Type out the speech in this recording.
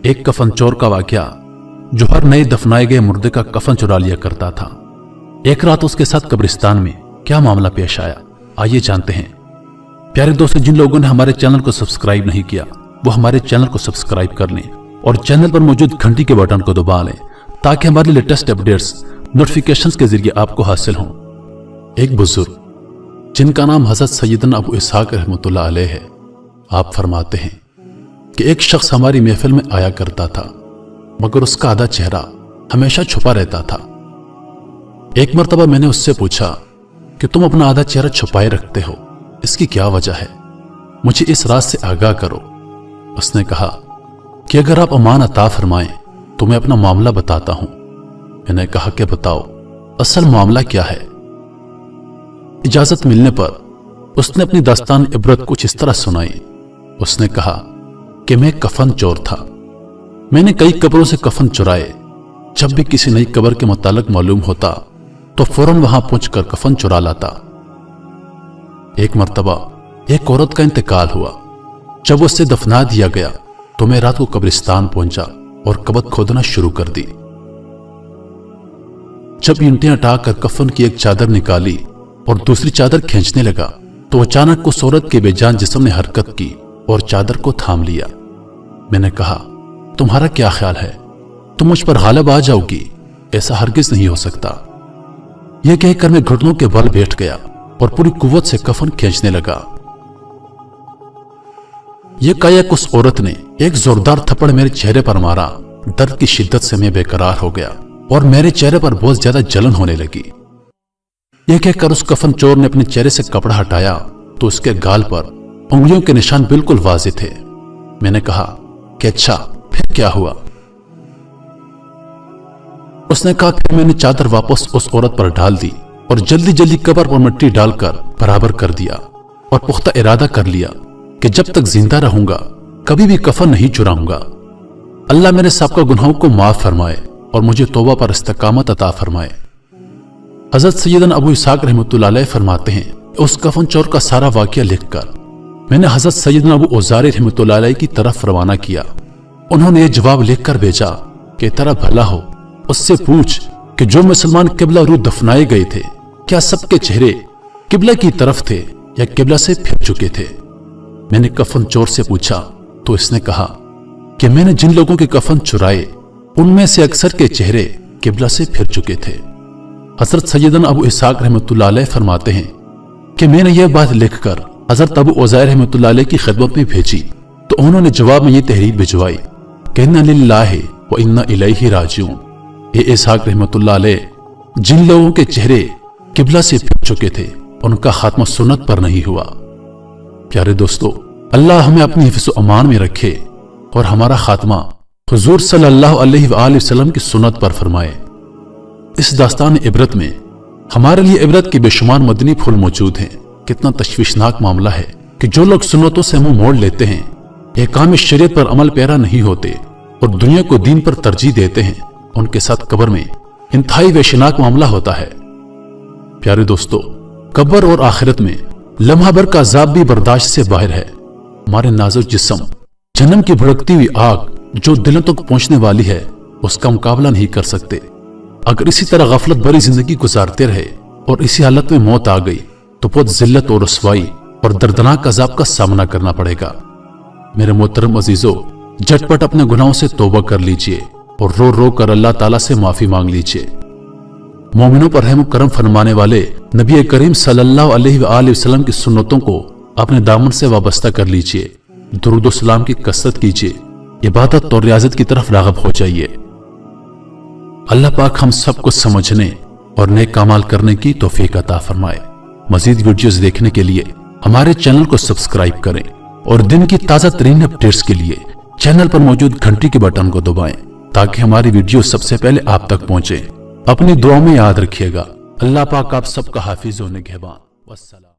एक कफन चोर का वाकया जो हर नए दफनाए गए मुर्दे का कफन चुरा लिया करता था। एक रात उसके साथ कब्रिस्तान में क्या मामला पेश आया, आइए जानते हैं। प्यारे दोस्तों, जिन लोगों ने हमारे चैनल को सब्सक्राइब नहीं किया वो हमारे चैनल को सब्सक्राइब कर लें और चैनल पर मौजूद घंटी के बटन को दबा लें ताकि हमारे लेटेस्ट अपडेट्स नोटिफिकेशंस के जरिए आपको हासिल हों। एक बुजुर्ग जिनका नाम हजरत सैयदना अबू इसहाक रहमतुल्लाह अलैह है, आप फरमाते हैं कि एक शख्स हमारी महफिल में आया करता था मगर उसका आधा चेहरा हमेशा छुपा रहता था। एक मर्तबा मैंने उससे पूछा कि तुम अपना आधा चेहरा छुपाए रखते हो, इसकी क्या वजह है, मुझे इस राज से आगाह करो। उसने कहा कि अगर आप अमान अता फरमाएं तो मैं अपना मामला बताता हूं। मैंने कहा कि बताओ असल मामला क्या है। इजाजत मिलने पर उसने अपनी दास्तान इबरत कुछ इस तरह सुनाई। उसने कहा कि मैं कफन चोर था। मैंने कई कब्रों से कफन चुराए। जब भी किसी नई कब्र के मुतालिक मालूम होता तो फौरन वहां पहुंचकर कफन चुरा लाता। एक मर्तबा एक औरत का इंतकाल हुआ। जब उसे दफना दिया गया तो मैं रात को कब्रिस्तान पहुंचा और कब्र खोदना शुरू कर दी। जब ईंटें हटाकर कफन की एक चादर निकाली और दूसरी चादर खींचने लगा तो अचानक उस औरत के बेजान जिस्म ने हरकत की और चादर को थाम लिया। मैंने कहा, तुम्हारा क्या ख्याल है, तुम मुझ पर गालिब आ जाओगी? ऐसा हरगिज नहीं हो सकता। यह कहकर मैं घुटनों के बल बैठ गया और पूरी कुव्वत से कफन खींचने लगा। यह कायक उस औरत ने एक जोरदार थप्पड़ मेरे चेहरे पर मारा। दर्द की शिद्दत से मैं बेकरार हो गया और मेरे चेहरे पर बहुत ज्यादा जलन होने लगी। यह कहकर उस कफन चोर ने अपने चेहरे से कपड़ा हटाया तो उसके गाल पर उंगलियों के निशान बिल्कुल वाज़ेह थे। मैंने कहा कि अच्छा फिर क्या हुआ? उसने कहा फिर मैंने चादर वापस उस औरत पर डाल दी और जल्दी जल्दी कब्र पर मिट्टी डालकर बराबर कर दिया और पुख्ता इरादा कर लिया कि जब तक जिंदा रहूंगा कभी भी कफन नहीं चुराऊंगा। अल्लाह मेरे साबका गुनाहों को माफ फरमाए और मुझे तौबा पर इस्तकामत अता फरमाए। हजरत सैयदना अबू इसहाक रहमतुल्लाह अलैह फरमाते हैं, उस कफन चोर का सारा वाकया लिखकर मैंने हजरत सैयदना अबू औजारी रहमतुल्लाह अलैह की तरफ रवाना किया। उन्होंने यह जवाब लिखकर भेजा कि तेरा भला हो, उससे पूछ कि जो मुसलमान किबला रू दफनाए गए थे क्या सबके चेहरे किबला की तरफ थे या किबला से फिर चुके थे। मैंने कफन चोर से पूछा तो इसने कहा कि मैंने जिन लोगों के कफन चुराए उनमें से अक्सर के चेहरे किबला से फिर चुके थे। हजरत सैयदना अबू इसहाक रहमतुल्लाह अलैह फरमाते हैं कि मैंने यह बात लिखकर हजरत अबू औज़ार रहमतुल्लाह अलैह की खिदमत में भेजी तो उन्होंने जवाब में यह तहरीर भिजवाई कि इन्ना लिल्लाहि व इन्ना इलैहि राजिऊन। ये इसहाक रहमतुल्लाह अलैह जिन लोगों के चेहरे किबला से फिर चुके थे उनका खात्मा सुन्नत पर नहीं हुआ। प्यारे दोस्तों, अल्लाह हमें अपनी हिफ्ज़ व अमान में रखे और हमारा खात्मा हुजूर सल्लल्लाहु अलैहि वसल्लम की सुन्नत पर फरमाए। इस दास्तान इबरत में हमारे लिए इबरत के बेशुमार मदनी फूल मौजूद हैं। कितना तशवीशनाक मामला है कि जो लोग सुन्नतों से मुंह मोड़ लेते हैं, एहकाम शरीयत पर अमल पैरा नहीं होते और दुनिया को दीन पर तरजीह देते हैं, उनके साथ कब्र में इंतहाई वहशनाक मामला होता है। प्यारे दोस्तों, कब्र और आखिरत में लम्हा भर का अजाब भी बर्दाश्त से बाहर है। हमारे नाजुक जिस्म जन्म की भड़कती हुई आग जो दिलों तक पहुंचने वाली है उसका मुकाबला नहीं कर सकते। अगर इसी तरह गफलत भरी जिंदगी गुजारते रहे और इसी हालत में मौत आ गई तो बहुत जिल्लत और रसवाई और दर्दनाक अजाब का सामना करना पड़ेगा। मेरे मोहतरम अजीजों, झटपट अपने गुनाहों से तौबा कर लीजिए और रो रो कर अल्लाह ताला से माफी मांग लीजिए। मोमिनों पर रहम करम फरमाने वाले नबी करीम सल्लल्लाहु अलैहि वसल्लम की सुन्नतों को अपने दामन से वाबस्ता कर लीजिए। दुरूद व सलाम की कसरत कीजिए, इबादत और रियाजत की तरफ राग़िब हो जाइए। अल्लाह पाक हम सबको समझने और नेक अमाल करने की तौफीक अता फरमाए। मजीद वीडियोस देखने के लिए हमारे चैनल को सब्सक्राइब करें और दिन की ताज़ा तरीन अपडेट्स के लिए चैनल पर मौजूद घंटी के बटन को दबाएं ताकि हमारी वीडियो सबसे पहले आप तक पहुंचे। अपनी दुआ में याद रखिएगा। अल्लाह पाक आप सबका हाफिज व निगहबान। वस्सलाम।